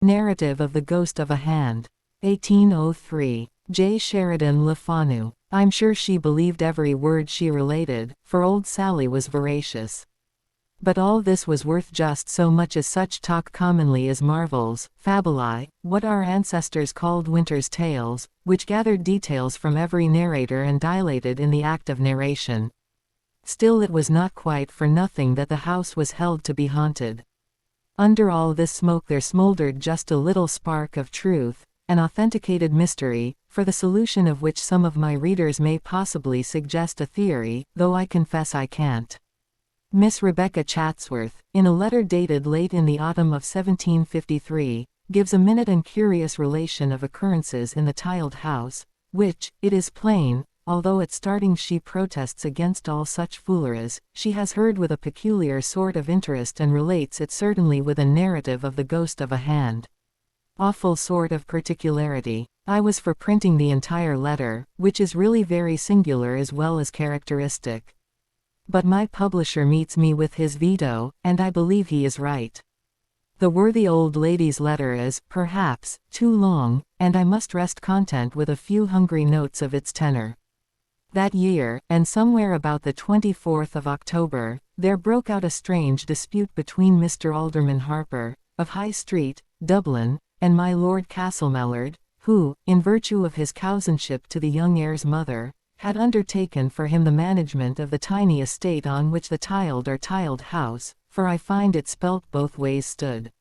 Narrative of the Ghost of a Hand. 1803. J. Sheridan Le Fanu. I'm sure she believed every word she related, for old Sally was veracious. But all this was worth just so much as such talk commonly as marvels, fabulae, what our ancestors called winter's tales, which gathered details from every narrator and dilated in the act of narration. Still it was not quite for nothing that the house was held to be haunted. Under all this smoke there smoldered just a little spark of truth, an authenticated mystery, for the solution of which some of my readers may possibly suggest a theory, though I confess I can't. Miss Rebecca Chatsworth, in a letter dated late in the autumn of 1753, gives a minute and curious relation of occurrences in the tiled house, which, it is plain, although at starting she protests against all such fooleries, she has heard with a peculiar sort of interest and relates it certainly with a narrative of the ghost of a hand. Awful sort of particularity. I was for printing the entire letter, which is really very singular as well as characteristic. But my publisher meets me with his veto, and I believe he is right. The worthy old lady's letter is, perhaps, too long, and I must rest content with a few hungry notes of its tenor. That year, and somewhere about the 24th of October, there broke out a strange dispute between Mr. Alderman Harper, of High Street, Dublin, and my Lord Castlemellard, who, in virtue of his cousinship to the young heir's mother, had undertaken for him the management of the tiny estate on which the tiled house, for I find it spelt both ways, stood.